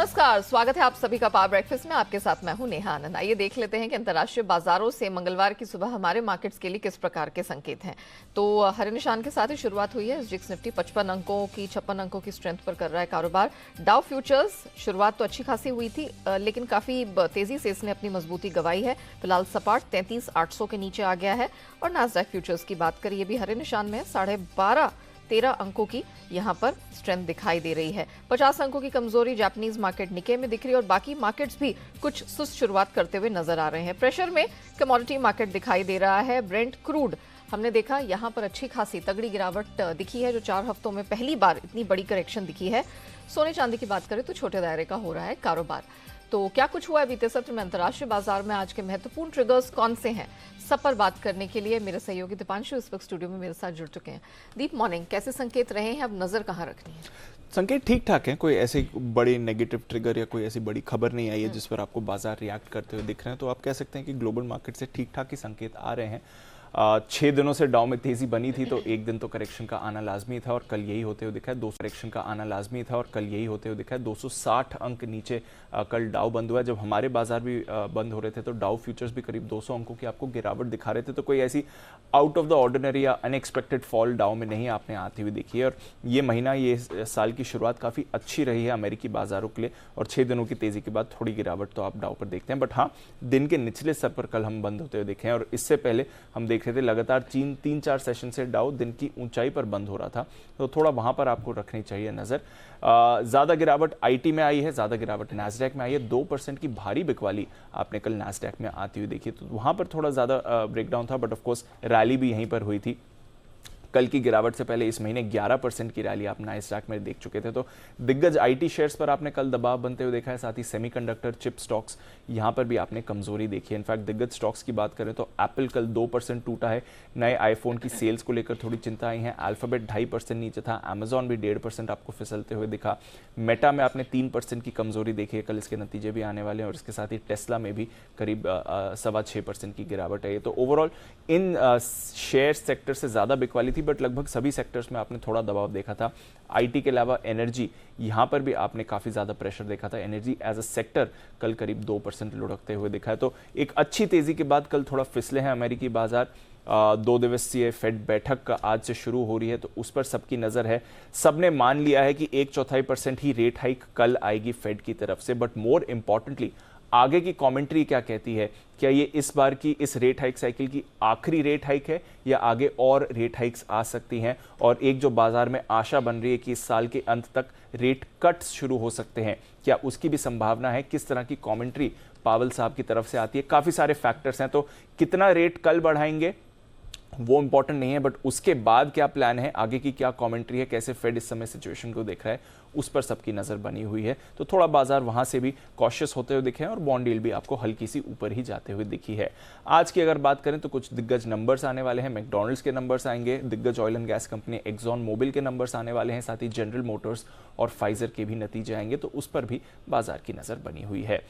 नमस्कार, स्वागत है आप सभी का पावर ब्रेकफास्ट में। आपके साथ मैं हूं नेहा आनंद। आइए देख लेते हैं कि अंतर्राष्ट्रीय बाजारों से मंगलवार की सुबह हमारे मार्केट्स के लिए किस प्रकार के संकेत हैं। तो हरे निशान के साथ ही शुरुआत हुई है। एसजीएक्स निफ्टी 55 अंकों की 56 अंकों की स्ट्रेंथ पर कर रहा है कारोबार। डाउ फ्यूचर्स शुरुआत तो अच्छी खासी हुई थी, लेकिन काफी तेजी से इसने अपनी मजबूती गंवाई है। फिलहाल सपाट 33,800 के नीचे आ गया है। और नास्डैक फ्यूचर्स की बात करें, ये भी हरे निशान में 13.5 अंकों की यहां पर स्ट्रेंथ दिखाई दे रही है। 50 अंकों की कमजोरी जापानीज मार्केट निके में दिख रही है और बाकी मार्केट्स भी कुछ सुस्त शुरुआत करते हुए नजर आ रहे हैं। प्रेशर में कमोडिटी मार्केट दिखाई दे रहा है। ब्रेंट क्रूड हमने देखा यहां पर अच्छी खासी तगड़ी गिरावट दिखी है, जो 4 हफ्तों में पहली बार इतनी बड़ी करेक्शन दिखी है। सोने चांदी की बात करें तो छोटे दायरे का हो रहा है कारोबार। तो क्या कुछ हुआ है बीते सत्र में अंतर्राष्ट्रीय बाजार में, आज के महत्वपूर्ण ट्रिगर्स कौन से हैं, सब पर बात करने के लिए मेरे सहयोगी दीपांशु इस वक्त स्टूडियो में मेरे साथ जुड़ चुके हैं। दीप, मॉर्निंग, कैसे संकेत रहे हैं, अब नजर कहाँ रखनी है? संकेत ठीक ठाक है, कोई ऐसे बड़े नेगेटिव ट्रिगर या कोई ऐसी बड़ी खबर नहीं आई है जिस पर आपको बाजार रिएक्ट करते हुए दिख रहे हैं। तो आप कह सकते हैं कि ग्लोबल मार्केट से ठीक ठाक ही संकेत आ रहे हैं। 6 दिनों से डाउ में तेजी बनी थी, तो एक दिन तो करेक्शन का आना लाजमी था और कल यही होते हुए दिखा है। 200 करेक्शन का आना लाजमी था और कल यही होते हुए दिखा है। 260 अंक नीचे कल डाउ बंद हुआ है। जब हमारे बाजार भी बंद हो रहे थे तो डाउ फ्यूचर्स भी करीब 200 अंकों की आपको गिरावट दिखा रहे थे। तो कोई ऐसी आउट ऑफ द ऑर्डिनरी या अनएक्सपेक्टेड फॉल डाउ में नहीं आपने आती हुई देखी है। और ये महीना, ये साल की शुरुआत काफ़ी अच्छी रही है अमेरिकी बाजारों के लिए और 6 दिनों की तेजी के बाद थोड़ी गिरावट तो आप डाउ पर देखते हैं। बट हाँ, दिन के निचले स्तर पर कल हम बंद होते हुए देखे हैं और इससे पहले हम देख रहे थे लगातार 3-4 सेशन से डाउ दिन की ऊंचाई पर बंद हो रहा था। तो थोड़ा वहां पर आपको रखनी चाहिए नजर। ज्यादा गिरावट आईटी में आई है, ज्यादा गिरावट नास्डैक में आई है। 2% की भारी बिकवाली आपने कल नास्डैक में आती हुई देखी, तो वहां पर थोड़ा ज्यादा ब्रेकडाउन था। बट ऑफकोर्स रैली भी यहीं पर हुई थी। कल की गिरावट से पहले इस महीने 11% की रैली आप नास्डैक में देख चुके थे। तो दिग्गज आईटी शेयर्स पर आपने कल दबाव बनते हुए देखा है। साथ ही सेमीकंडक्टर चिप स्टॉक्स, यहां पर भी आपने कमजोरी देखी है। इनफैक्ट दिग्गज स्टॉक्स की बात करें तो एप्पल कल 2% टूटा है। नए आईफोन की सेल्स को लेकर थोड़ी चिंता आई है। अल्फाबेट 2.5% नीचे था। अमेजॉन भी 1.5% आपको फिसलते हुए दिखा। मेटा में आपने 3% की कमजोरी देखी है। कल इसके नतीजे भी आने वाले हैं। और इसके साथ ही टेस्ला में भी करीब 6.25% की गिरावट है। तो ओवरऑल इन शेयर सेक्टर से ज्यादा बिकवाली थी, बट लगभग सभी सेक्टर्स में आपने थोड़ा दबाव देखा था। आईटी के अलावा एनर्जी, यहां पर भी आपने काफी ज्यादा प्रेशर देखा था। एनर्जी एज अ सेक्टर कल करीब 2% लुढ़कते हुए दिखा है। तो एक अच्छी तेजी के बाद कल थोड़ा फिसले हैं अमेरिकी बाजार। 2 दिवसीय फेड बैठक आज से शुरू हो रही है, तो उस पर सबकी नजर है। सबने मान लिया है कि 1/4% ही रेट हाइक कल आएगी फेड की तरफ से। बट मोर इंपॉर्टेंटली आगे की कमेंट्री क्या कहती है? क्या ये इस बार की इस रेट हाइक साइकिल की आखिरी रेट हाइक है या आगे और रेट हाइक्स आ सकती हैं? और एक जो बाजार में आशा बन रही है कि इस साल के अंत तक रेट कट्स शुरू हो सकते हैं, क्या उसकी भी संभावना है? किस तरह की कमेंट्री पावेल साहब की तरफ से आती है? काफी सारे फैक्टर्स हैं। तो कितना रेट कल बढ़ाएंगे वो इंपॉर्टेंट नहीं है, बट उसके बाद क्या प्लान है, आगे की क्या कमेंट्री है, कैसे फेड इस समय सिचुएशन को देख रहा है, उस पर सबकी नजर बनी हुई है। तो थोड़ा बाजार वहां से भी कॉशियस होते हुए दिखे हैं और बॉन्ड यील्ड भी आपको हल्की सी ऊपर ही जाते हुए दिखी है। आज की अगर बात करें तो कुछ दिग्गज नंबर्स आने वाले हैं। मैकडॉनल्ड्स के नंबर्स आएंगे, दिग्गज oil and gas company Exxon Mobil के नंबर्स आने वाले हैं, साथ ही जनरल मोटर्स और फाइजर के भी नतीजे आएंगे। तो उस पर भी बाजार की नजर बनी हुई है।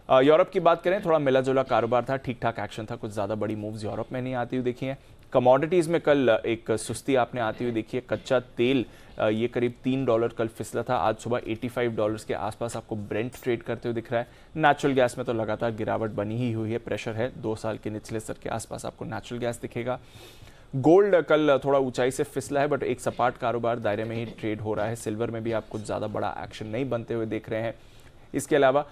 यूरोप की बात करें, थोड़ा मिला जुला कारोबार था, ठीक ठाक एक्शन था, कुछ ज्यादा बड़ी मूव्स यूरोप में नहीं आती हुई देखी है। कमोडिटीज में कल एक सुस्ती आपने आती हुई देखी है। कच्चा तेल ये करीब $3 कल फिसला था। आज सुबह $85 के आसपास आपको ब्रेंट ट्रेड करते हुए दिख रहा है। नेचुरल गैस में तो लगातार गिरावट बनी ही हुई है, प्रेशर है 2 साल के निचले स्तर के आसपास आपको नेचुरल गैस दिखेगा। गोल्ड कल थोड़ा ऊंचाई से फिसला है, बट एक सपाट कारोबार दायरे में ही ट्रेड हो रहा है। सिल्वर में भी आप कुछ ज्यादा बड़ा एक्शन नहीं बनते हुए देख रहे हैं। इसके अलावा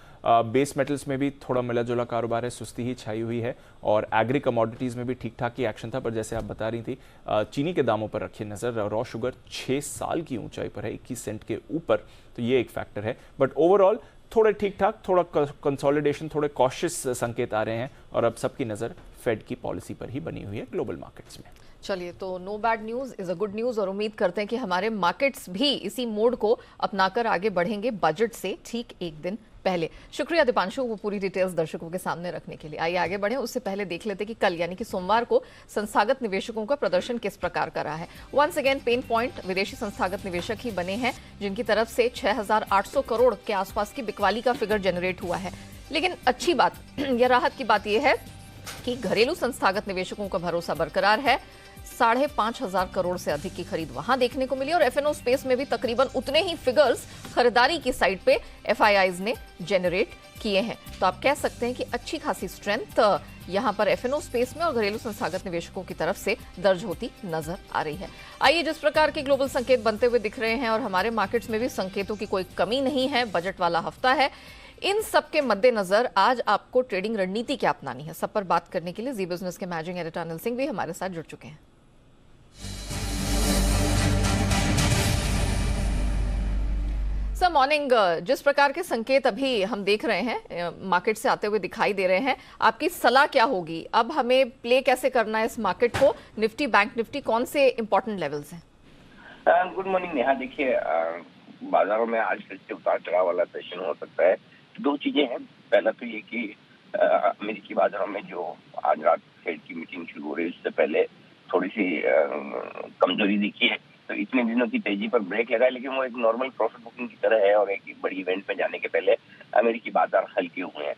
बेस मेटल्स में भी थोड़ा मिला जुला कारोबार है, सुस्ती ही छाई हुई है। और एग्री कमोडिटीज में भी ठीक ठाक ही एक्शन था, पर जैसे आप बता रही थी चीनी के दामों पर रखिए नजर। रॉ शुगर 6 साल की ऊंचाई पर है, 21 सेंट के ऊपर, तो ये एक फैक्टर है। बट ओवरऑल थोड़े ठीक ठाक, थोड़ा कंसोलिडेशन, थोड़े कॉशियस संकेत आ रहे हैं और अब सबकी नजर फेड की पॉलिसी पर ही बनी हुई है ग्लोबल मार्केट्स में। चलिए, तो no bad news is a good news और उम्मीद करते हैं कि हमारे मार्केट्स भी इसी मोड को अपनाकर आगे बढ़ेंगे बजट से ठीक एक दिन पहले। शुक्रिया दीपांशु, वो पूरी डिटेल्स दर्शकों के सामने रखने के लिए। आइए आगे बढ़े, उससे पहले देख लेते कि कल यानी कि सोमवार को संस्थागत निवेशकों का प्रदर्शन किस प्रकार का रहा है। वंस अगेन पेन पॉइंट विदेशी संस्थागत निवेशक ही बने हैं, जिनकी तरफ से 6,800 करोड़ के आसपास की बिकवाली का फिगर जनरेट हुआ है। लेकिन अच्छी बात या राहत की बात यह है कि घरेलू संस्थागत निवेशकों का भरोसा बरकरार है। 5,500 करोड़ से अधिक की खरीद वहां देखने को मिली और एफएनओ स्पेस में भी तकरीबन उतने ही फिगर्स खरीदारी की साइड पे एफआईआईज ने जनरेट किए हैं। तो आप कह सकते हैं कि अच्छी खासी स्ट्रेंथ यहां पर एफएनओ स्पेस में और घरेलू संस्थागत निवेशकों की तरफ से दर्ज होती नजर आ रही है। आइए, जिस प्रकार के ग्लोबल संकेत बनते हुए दिख रहे हैं और हमारे मार्केट्स में भी संकेतों की कोई कमी नहीं है, बजट वाला हफ्ता है, इन सब के मद्देनजर आज आपको ट्रेडिंग रणनीति क्या अपनानी है, सब पर बात करने के लिए जी बिजनेस के मैनेजिंग एडिटर अनिल सिंह भी हमारे साथ जुड़ चुके हैं। सर मॉर्निंग, जिस प्रकार के संकेत अभी हम देख रहे हैं मार्केट से आते हुए दिखाई दे रहे हैं, आपकी सलाह क्या होगी? अब हमें प्ले कैसे करना है इस मार्केट को? निफ्टी, बैंक निफ्टी, कौन से इंपॉर्टेंट लेवल्स हैं? Good morning Neha. देखिए, बाजारों में आज फिर से उतार चढ़ाव वाला सेशन हो सकता है। दो चीजें हैं। पहला तो ये कि अमेरिकी बाजारों में जो आज रात फेड की मीटिंग शुरू हो रही है, उससे पहले थोड़ी सी कमजोरी दिखी है, तो इतने दिनों की तेजी पर ब्रेक लगा है, लेकिन वो एक नॉर्मल प्रॉफिट बुकिंग की तरह है और एक बड़ी इवेंट में जाने के पहले अमेरिकी बाजार हल्के हुए हैं।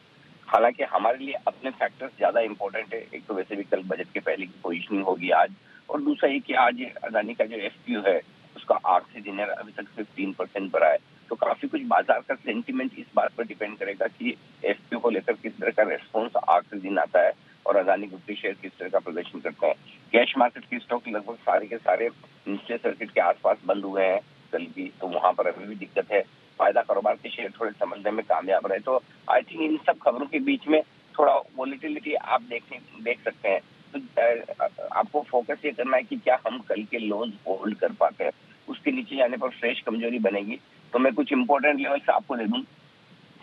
हालांकि हमारे लिए अपने फैक्टर्स ज्यादा इंपॉर्टेंट है। एक तो वैसे भी कल बजट के पहले की पोजीशनिंग होगी आज, और दूसरा ये कि आज अदानी का जो एफपीओ है उसका आखिरी दिन अभी तक 15% पर आए, तो काफी कुछ बाजार का सेंटीमेंट इस बात पर डिपेंड करेगा कि एफपीओ को लेकर किस तरह का रेस्पॉन्स आखिरी दिन आता है और अदानी ग्रुप के शेयर किस तरह का प्रदर्शन करते हैं। कैश मार्केट के स्टॉक लगभग सारे के सारे निचले सर्किट के आसपास बंद हुए हैं कल भी, तो वहां पर अभी भी दिक्कत है। फायदा कारोबार के शेयर थोड़े समझने में कामयाब रहे, तो आई थिंक इन सब खबरों के बीच में थोड़ा वॉलेटिलिटी आप देख सकते हैं। तो आपको फोकस ये करना है कि क्या हम कल के लोज होल्ड कर पाते हैं। उसके नीचे जाने पर फ्रेश कमजोरी बनेगी। तो मैं कुछ इंपॉर्टेंट लेवल्स आपको दे दूं।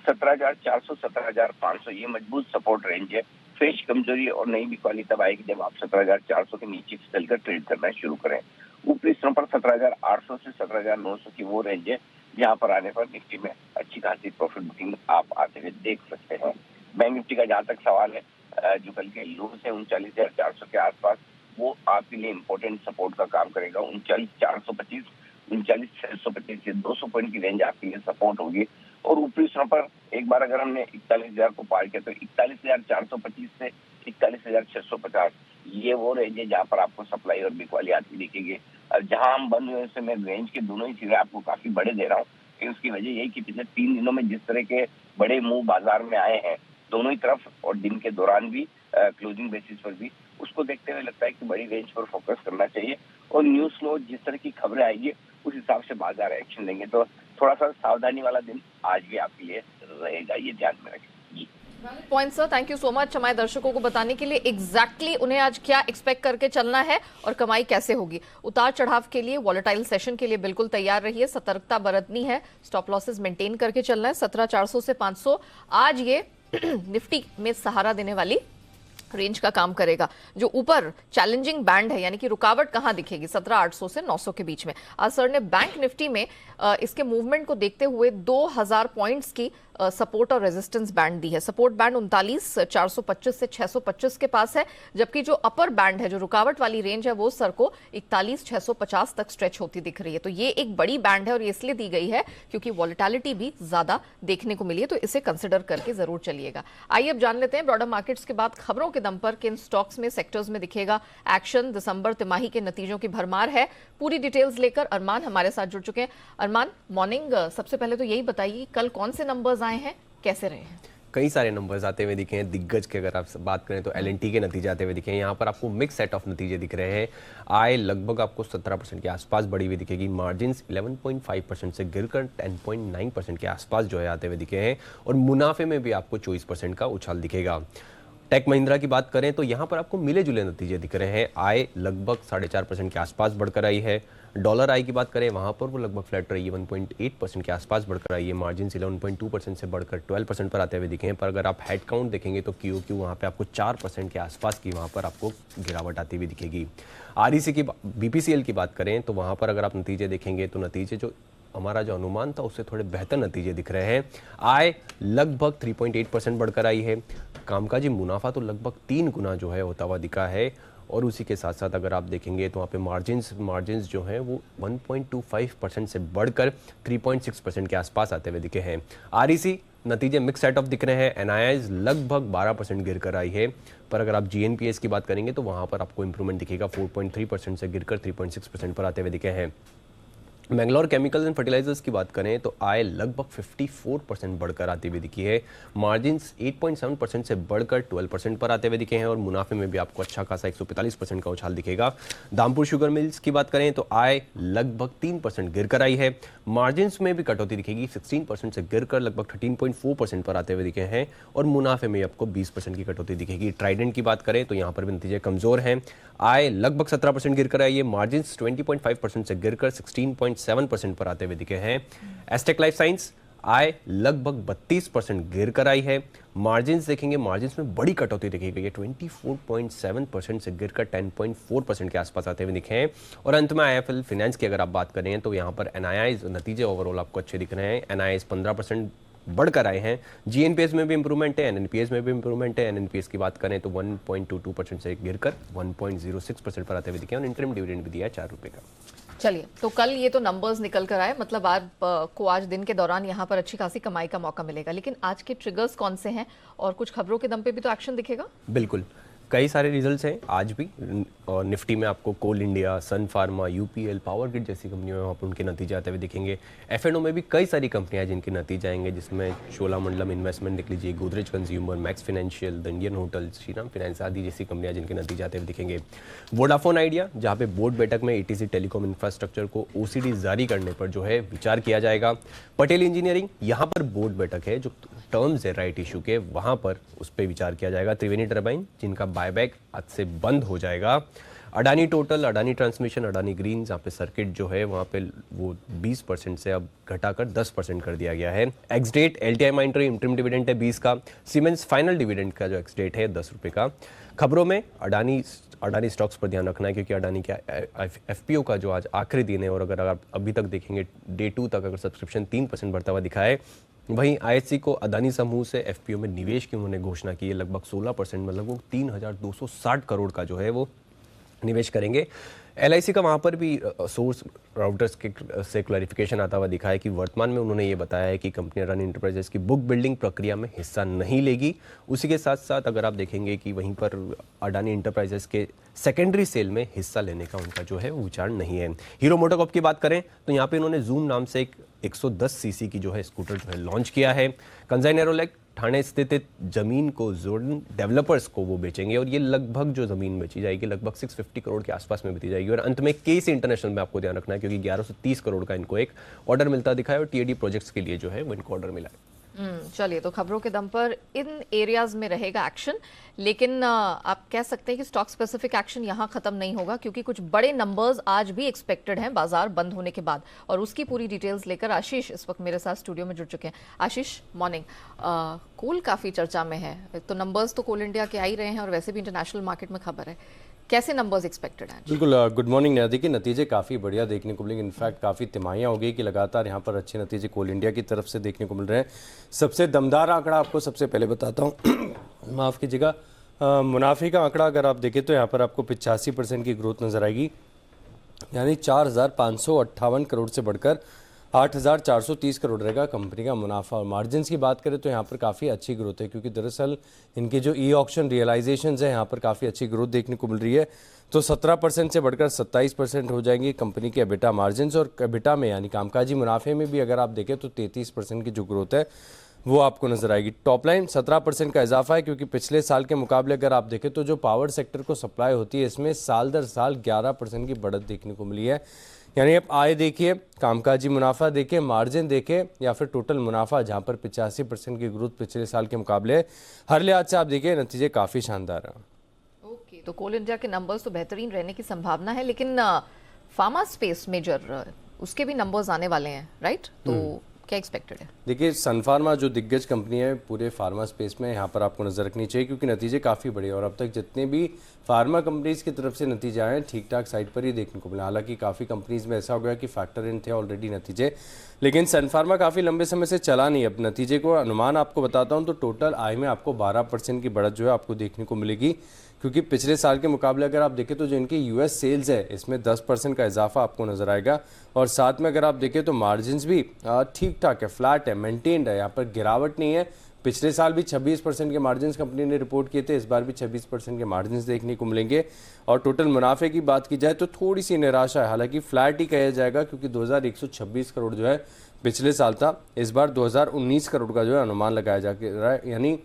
17,400, 17,500 ये मजबूत सपोर्ट रेंज है। फ्रेश कमजोरी और नई बिकवाली तब आएगी जब आप 17,400 के नीचे चलकर ट्रेड करना शुरू करें। ऊपरी स्तरों पर 17,800 से 17,900 की वो रेंज है जहां पर आने पर निफ्टी में अच्छी खासी प्रॉफिट बुकिंग आप आते हुए देख सकते हैं। बैंक निफ्टी का जहां तक सवाल है, जो कल के लोस है 39,400 के आसपास, वो आपके लिए इम्पोर्टेंट सपोर्ट का काम करेगा। 39,425, 39,625 से 200 पॉइंट की रेंज आपके लिए सपोर्ट होगी। और ऊपरी स्तरों पर एक बार अगर हमने 41,000 को पार किया तो 41,425 से 41,650 ये वो रेंज है जहाँ पर आपको सप्लाई और बिकवाली आती दिखेगी। जहां हम बंद हुए से मैं रेंज के दोनों ही सिरे आपको काफी बड़े दे रहा हूँ। उसकी वजह यही कि पिछले 3 दिनों में जिस तरह के बड़े मूव बाजार में आए हैं दोनों ही तरफ, और दिन के दौरान भी क्लोजिंग बेसिस पर भी, उसको देखते हुए लगता है कि बड़ी रेंज पर फोकस करना चाहिए। और न्यूज फ्लो जिस तरह की खबरें आएगी उस हिसाब से बाजार एक्शन लेंगे। तो थोड़ा सा सावधानी वाला दिन आज भी आपके लिए रहेगा, ये ध्यान में रखें। Point sir, thank you so much हमारे दर्शकों को बताने के लिए एग्जैक्टली उन्हें आज क्या एक्सपेक्ट करके चलना है और कमाई कैसे होगी। उतार चढ़ाव के लिए, वॉलेटाइल सेशन के लिए बिल्कुल तैयार रहिए, सतर्कता बरतनी है, स्टॉप लॉसेस मेंटेन करके चलना है। 17,400 से 500 आज ये निफ्टी में सहारा देने वाली रेंज का काम करेगा। जो ऊपर चैलेंजिंग बैंड है, यानी कि रुकावट कहां दिखेगी, 17,800 से 900 के बीच में। आज सर ने बैंक निफ्टी में इसके मूवमेंट को देखते हुए 2,000 पॉइंट्स की सपोर्ट और रेजिस्टेंस बैंड दी है। सपोर्ट बैंड 39,425 से 625 के पास है, जबकि जो अपर बैंड है, जो रुकावट वाली रेंज है, वो सर को 41,650 तक स्ट्रेच होती दिख रही है। तो ये एक बड़ी बैंड है और ये इसलिए दी गई है क्योंकि वॉलेटिलिटी भी ज्यादा देखने को मिली है, तो इसे कंसिडर करके जरूर चलिएगा। आइए अब जान लेते हैं ब्रॉडर मार्केट्स के बाद खबरों के दम पर किन स्टॉक्स में, सेक्टर्स में दिखेगा एक्शन। दिसंबर तिमाही के नतीजों की भरमार है। पूरी डिटेल्स लेकर अरमान हमारे साथ जुड़ चुके हैं। अरमान, मॉर्निंग। सबसे पहले तो यही बताइए कल कौन से नंबर्स आए हैं, कैसे रहे हैं? कई सारे नंबर्स आते हुए दिखे हैं। दिग्गज के अगर आप बात करें तो L&T के नतीजे आते हुए दिखे हैं। यहाँ पर आपको मिक्स सेट ऑफ नतीजे दिख रहे हैं। आय लगभग आपको 17% के आसपास बढ़ी हुई दिखेगी। मार्जिन्स 11.5% से गिरकर 10.9% के आसपास जो है आते हुए दिखे हैं। और मुनाफे में भी आपको 24% का उछाल दिखेगा। टेक महिंद्रा की बात करें तो यहाँ पर आपको मिले जुले नतीजे दिख रहे हैं। आय लगभग 4.5% के आसपास बढ़कर आई है। डॉलर आई की बात करें वहाँ पर वो लगभग फ्लैट रही है, 1.8% के आसपास बढ़कर आई है। मार्जिन 11.2% से बढ़कर 12% पर आते हुए दिखे हैं। पर अगर आप हेड काउंट देखेंगे तो QOQ वहाँ पे आपको 4% के आसपास की वहाँ पर आपको गिरावट आती हुई दिखेगी। REC की BPCL की बात करें तो वहाँ पर अगर आप नतीजे देखेंगे तो नतीजे जो हमारा जो अनुमान था उससे थोड़े बेहतर नतीजे दिख रहे हैं। आय लगभग 3.8% बढ़कर आई है। कामकाजी मुनाफा तो लगभग 3 गुना जो है होता हुआ दिखा है। और उसी के साथ साथ अगर आप देखेंगे तो वहाँ पे मार्जिन्स जो हैं वो 1.25% से बढ़कर 3.6% के आसपास आते हुए दिखे हैं। REC नतीजे मिक्स सेट ऑफ दिख रहे हैं। एनआईआईज लगभग 12% गिर कर आई है, पर अगर आप जीएनपीएस की बात करेंगे तो वहां पर आपको इंप्रूवमेंट दिखेगा, 4.3% से गिरकर 3.6% पर आते हुए दिखे हैं। मैंगलोर केमिकल्स एंड फर्टिलाइजर्स की बात करें तो आय लगभग 54% बढ़कर आती हुई दिखी है। मार्जिन्स 8.7% से बढ़कर 12% पर आते हुए दिखे हैं और मुनाफे में भी आपको अच्छा खासा 145% का उछाल दिखेगा। दामपुर शुगर मिल्स की बात करें तो आय लगभग 3% गिरकर आई है। मार्जिन्स में भी कटौती दिखेगी, 16% से गिरकर लगभग 13.4% पर आते हुए दिखे हैं और मुनाफे में आपको 20% की कटौती दिखेगी। ट्राइडेंट की बात करें तो यहाँ पर भी नतीजे कमजोर हैं। आय लगभग 17% गिरकर आई है। मार्जिन्स 20.5% से गिरकर 16.7% पर आते हुए दिखे हैं। एस्टेक लाइफ साइंस आय लगभग 32% गिर कर आई है। मार्जिन्स देखेंगे, मार्जिन्स में बड़ी कटौती देखी गई है, 24.7% से गिरकर 10.4% के आसपास आते हुए दिखे हैं। और अंत में आईएफएल फाइनेंस की अगर आप बात करें तो यहाँ पर एनआईआईज नतीजे ओवरऑल आपको अच्छे दिख रहे हैं। एनआईआईज 15% बढ़कर आए हैं। जीएनपीएस में भी इंप्रूवमेंट है, एनएनपीएस में भी इंप्रूवमेंट है। एनएनपीएस की बात करें तो 1.22% से गिरकर 1.06% पर आते हुए दिखे और इंटरिम डिविडेंड भी दिया है 4 रुपए का। चलिए, तो कल ये तो नंबर्स निकल कर आए, मतलब को आज दिन के दौरान यहाँ पर अच्छी खासी कमाई का मौका मिलेगा, लेकिन आज के ट्रिगर्स कौन से हैं और कुछ खबरों के दम पे भी तो एक्शन दिखेगा? बिल्कुल, कई सारे रिजल्ट्स हैं आज भी। और निफ्टी में आपको कोल इंडिया, सन फार्मा, यूपीएल, पावर ग्रिड जैसी कंपनियों में वहाँ पर उनके नतीजे आते हुए दिखेंगे। एफएनओ में भी कई सारी कंपनियां हैं जिनके नतीजे आएंगे, जिसमें चोलामंडलम इन्वेस्टमेंट देख लीजिए, Godrej consumer, max financial, the Indian hotels, Shriram finance आदि जैसी कंपनियां जिनके नतीजे आते हुए दिखेंगे। वोडाफोन आइडिया, जहाँ पे बोर्ड बैठक में एटीसी टेलीकॉम इंफ्रास्ट्रक्चर को ओसीडी जारी करने पर जो है विचार किया जाएगा। पटेल इंजीनियरिंग, यहाँ पर बोर्ड बैठक है, जो टर्म्स है राइट इशू के, वहाँ पर उस पर विचार किया जाएगा। त्रिवेणी टर्बाइन, जिनका बायबैक आज से बंद हो जाएगा। Adani total, Adani transmission, Adani green, जहाँ पे सर्किट जो है वहाँ पे वो 20% से अब घटाकर 10% कर दिया गया है। Ex date LTI Mindtree interim dividend है 20 का। सीमेंस फाइनल डिविडेंड का जो एक्स डेट है 10 रुपये का। खबरों में अडानी स्टॉक्स पर ध्यान रखना है, क्योंकि अडानी का एफपीओ का जो आज आखिरी दिन है और अगर आप अभी तक देखेंगे डे 2 तक अगर सब्सक्रिप्शन 3% बढ़ता हुआ दिखा है। वहीं आईएचसी को अदानी समूह से एफपीओ में निवेश की उन्होंने घोषणा की है, लगभग 16%, मतलब वो 3260 करोड़ का जो है वो निवेश करेंगे। एलआईसी का वहाँ पर भी सोर्स राउटर्स से क्लैरिफिकेशन आता हुआ दिखा है कि वर्तमान में उन्होंने ये बताया है कि कंपनी अडानी इंटरप्राइजेस की बुक बिल्डिंग प्रक्रिया में हिस्सा नहीं लेगी। उसी के साथ साथ अगर आप देखेंगे कि वहीं पर अडानी इंटरप्राइजेस के सेकेंडरी सेल में हिस्सा लेने का उनका जो है वो विचार नहीं है। हीरो मोटोकॉर्प की बात करें तो यहाँ पे उन्होंने जूम नाम से एक 110 सीसी की जो है स्कूटर जो है लॉन्च किया है। कंजाइन एरोलैक ठाणे स्थित जमीन को जोर्डन डेवलपर्स को वो बेचेंगे और ये लगभग जो जमीन बेची जाएगी लगभग 650 करोड़ के आसपास में बेची जाएगी। और अंत में केसी इंटरनेशनल में आपको ध्यान रखना है, क्योंकि 1130 करोड़ का इनको एक ऑर्डर मिलता दिखा है और टीएडी प्रोजेक्ट्स के लिए जो है वो इनको ऑर्डर मिला है। चलिए, तो खबरों के दम पर इन एरियाज में रहेगा एक्शन, लेकिन आप कह सकते हैं कि स्टॉक स्पेसिफिक एक्शन यहां खत्म नहीं होगा, क्योंकि कुछ बड़े नंबर्स आज भी एक्सपेक्टेड हैं बाजार बंद होने के बाद, और उसकी पूरी डिटेल्स लेकर आशीष इस वक्त मेरे साथ स्टूडियो में जुड़ चुके हैं। आशीष, मॉर्निंग। कोल काफी चर्चा में है, तो नंबर्स तो कोल इंडिया के आ ही रहे हैं और वैसे भी इंटरनेशनल मार्केट में खबर है, कैसे नंबर्स एक्सपेक्टेड हैं? बिल्कुल, गुड मॉर्निंग नया। देखिए, नतीजे काफ़ी बढ़िया देखने को मिलेंगे। इनफैक्ट काफ़ी तिमाहियाँ हो गई कि लगातार यहाँ पर अच्छे नतीजे कोल इंडिया की तरफ से देखने को मिल रहे हैं। सबसे दमदार आंकड़ा आपको सबसे पहले बताता हूँ, माफ़ कीजिएगा, मुनाफे का आंकड़ा अगर आप देखें तो यहाँ पर आपको 85% की ग्रोथ नज़र आएगी, यानी 4558 करोड़ से बढ़कर 8430 करोड़ रहेगा कंपनी का मुनाफा। और मार्जिन्स की बात करें तो यहाँ पर काफ़ी अच्छी ग्रोथ है, क्योंकि दरअसल इनके जो ई ऑक्शन रियलाइजेशंस है यहाँ पर काफ़ी अच्छी ग्रोथ देखने को मिल रही है। तो 17% से बढ़कर 27% हो जाएंगी कंपनी के एबिटा मार्जिन्स। और एबिटा में यानी कामकाजी मुनाफे में भी अगर आप देखें तो 33% की जो ग्रोथ है वो आपको नजर आएगी। टॉप लाइन 17% का इजाफा है, क्योंकि पिछले साल के मुकाबले अगर आप देखें तो जो पावर सेक्टर को सप्लाई होती है इसमें साल दर साल 11% की बढ़त देखने को मिली है। यानी आप आय देखिए, कामकाजी मुनाफा देखिए, मार्जिन देखिए या फिर टोटल मुनाफा, जहां पर 85% की ग्रोथ पिछले साल के मुकाबले, हर लिहाज से आप देखिए नतीजे काफ़ी शानदार हैं। ओके, तो कोल इंडिया के नंबर्स तो बेहतरीन रहने की संभावना है, लेकिन फार्मा स्पेस मेजर उसके भी नंबर्स आने वाले हैं, राइट? तो क्या एक्सपेक्टेड है? देखिए, सन फार्मा जो दिग्गज कंपनी है पूरे फार्मा स्पेस में, यहाँ पर आपको नजर रखनी चाहिए, क्योंकि नतीजे काफ़ी बढ़िया और अब तक जितने भी फार्मा कंपनीज की तरफ से नतीजे आए हैं ठीक ठाक साइड पर ही देखने को मिला। हालांकि काफ़ी कंपनीज में ऐसा हो गया कि फैक्टर इन थे ऑलरेडी नतीजे, लेकिन सन फार्मा काफ़ी लंबे समय से चला नहीं। अब नतीजे को अनुमान आपको बताता हूँ तो टोटल आय में आपको 12% की बढ़त जो है आपको देखने को मिलेगी, क्योंकि पिछले साल के मुकाबले अगर आप देखें तो जो इनकी यूएस सेल्स है इसमें 10% का इजाफा आपको नजर आएगा। और साथ में अगर आप देखें तो मार्जिन्स भी ठीक ठीक ठाक है, फ्लैट है, मेंटेन्ड है, यहाँ पर गिरावट नहीं है। पिछले साल भी 26% के मार्जिन कंपनी ने रिपोर्ट किए थे, इस बार भी 26% के मार्जिन देखने को मिलेंगे। और टोटल मुनाफे की बात की जाए तो थोड़ी सी निराशा है, हालांकि फ्लैट ही कहा जाएगा क्योंकि 2126 करोड़ जो है पिछले साल था, इस बार 2019 करोड़ का जो है अनुमान लगाया जा रहा है, यानी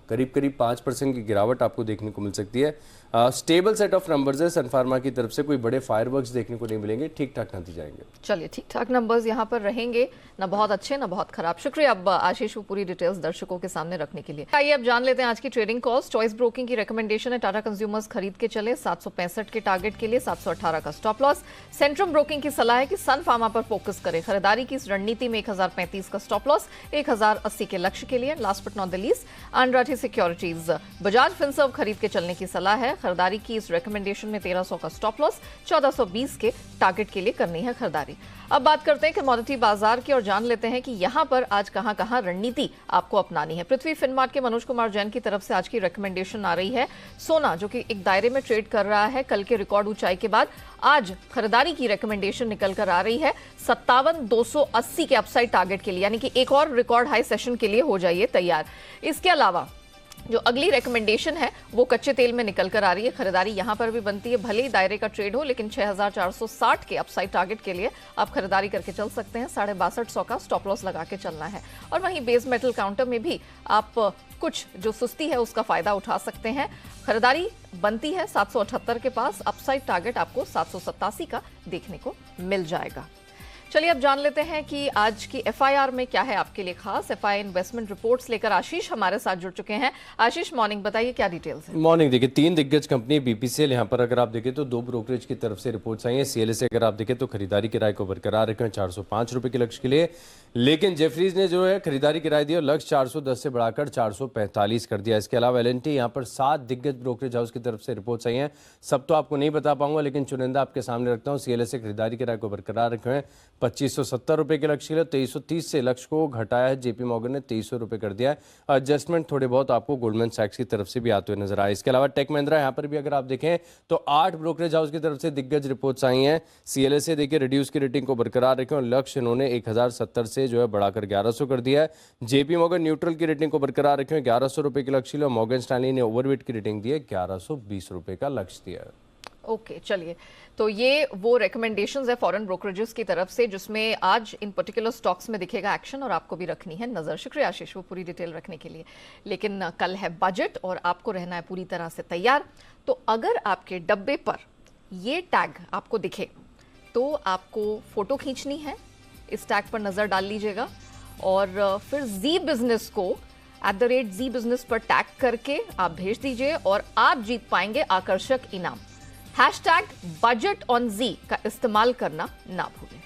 करीब करीब 5% की गिरावट आपको देखने को मिल सकती है। स्टेबल सेट ऑफ नंबर्स है सन फार्मा की तरफ से, कोई बड़े फायरवर्क्स देखने को नहीं मिलेंगे, ठीक ठाक नतीजे आएंगे। चलिए, ठीक ठाक नंबर्स यहाँ पर रहेंगे, ना बहुत अच्छे ना बहुत खराब। शुक्रिया अब आशीष, वो पूरी डिटेल्स दर्शकों के सामने रखने के लिए। आइए अब जान लेते हैं आज की ट्रेडिंग कॉल्स। चॉइस ब्रोकिंग की रिकमेंडेशन है टाटा कंज्यूमर्स खरीद के चले 765 के टारगेट के लिए, 718 का स्टॉप लॉस। सेंट्रम ब्रोकिंग की सलाह है कि सन फार्मा पर फोकस करें, खरीदारी की इस रणनीति में 1035 का स्टॉप लॉस, 1080 के लक्ष्य के लिए। Last but not the least, अंडराठी सिक्योरिटीज बजाज फिनसर्व खरीद के चलने की सलाह है, खरीदारी की इस रिकमेंडेशन में 1300 का स्टॉप लॉस, 1420 के टारगेट के लिए करनी है खरीदारी। अब बात करते हैं कमोडिटी बाजार की और जान लेते हैं कि यहां पर आज कहां रणनीति आपको अपनानी है। पृथ्वी फिनमार्ट के मनोज कुमार जैन की तरफ से आज की रिकमेंडेशन आ रही है, सोना जो कि एक दायरे में ट्रेड कर रहा है, कल के रिकॉर्ड ऊंचाई के बाद आज खरीदारी की रिकमेंडेशन निकल कर आ रही है 57,280 के अपसाइड टारगेट के लिए, यानी कि एक और रिकॉर्ड हाई सेशन के लिए हो जाइए तैयार। इसके अलावा जो अगली रिकमेंडेशन है वो कच्चे तेल में निकल कर आ रही है, खरीदारी यहां पर भी बनती है, भले ही दायरे का ट्रेड हो, लेकिन 6460 के अपसाइड टारगेट के लिए आप खरीदारी करके चल सकते हैं। 6250 का स्टॉप लॉस लगा के चलना है। और वहीं बेस मेटल काउंटर में भी आप कुछ जो सुस्ती है उसका फायदा उठा सकते हैं, खरीदारी बनती है 778 के पास, अपसाइड टारगेट आपको 787 का देखने को मिल जाएगा। चलिए अब जान लेते हैं कि आज की एफआईआर में क्या है आपके लिए खास। एफआईआर इन्वेस्टमेंट रिपोर्ट्स लेकर आशीष हमारे साथ जुड़ चुके हैं। आशीष, मॉर्निंग, बताइए क्या डिटेल्स है। मॉर्निंग, देखिए 3 दिग्गज कंपनी बीपीसीएल, यहाँ पर अगर आप देखें तो 2 ब्रोकरेज की तरफ से रिपोर्ट्स आई हैं। सीएलए से अगर आप देखें तो खरीदारी की राय को बरकरार रखे 405 रुपए के लक्ष्य के लिए, लेकिन जेफरीज ने जो है खरीदारी की राय दी और लक्ष्य 410 से बढ़ाकर 445 कर दिया। इसके अलावा एलएनटी, यहाँ पर 7 दिग्गज ब्रोकरेज हाउस की तरफ से रिपोर्ट्स आई हैं। सब तो आपको नहीं बता पाऊंगा, लेकिन चुनिंदा आपके सामने रखता हूँ। सीएलए से खरीदारी की राय को बरकरार रखे हैं 2570 रुपए के लक्ष्य के लिए, 2330 से लक्ष्य को घटाया है। जेपी मॉर्गन ने 2300 रुपए कर दिया है। एडजस्टमेंट थोड़े बहुत आपको गोल्डमैन सैक्स की तरफ से भी आते हुए नजर आए। इसके अलावा टेक महिंद्रा, यहाँ पर भी अगर आप देखें तो 8 ब्रोकरेज हाउस की तरफ से दिग्गज रिपोर्ट्स आई हैं। सीएलए से देखिए रिड्यूस की रेटिंग को बरकरार रखें और लक्ष्य इन्होंने 1070 से जो है बढ़ाकर 1100 कर दिया है। जेपी मॉर्गन न्यूट्रल की रेटिंग को बरकरार रखें 1100 रुपए के लक्ष्य लिए, और मॉर्गन स्टैनली ने ओवरवेट की रेटिंग दी है, 1120 रुपए का लक्ष्य दिया है। ओके, चलिए, तो ये वो रिकमेंडेशंस है फॉरेन ब्रोकरेजेस की तरफ से जिसमें आज इन पर्टिकुलर स्टॉक्स में दिखेगा एक्शन और आपको भी रखनी है नजर। शुक्रिया आशीष, वो पूरी डिटेल रखने के लिए। लेकिन कल है बजट और आपको रहना है पूरी तरह से तैयार। तो अगर आपके डब्बे पर ये टैग आपको दिखे तो आपको फोटो खींचनी है, इस टैग पर नजर डाल लीजिएगा और फिर जी बिजनेस को @जी बिजनेस पर टैग करके आप भेज दीजिए और आप जीत पाएंगे आकर्षक इनाम। #BudgetOnZ का इस्तेमाल करना ना भूलें।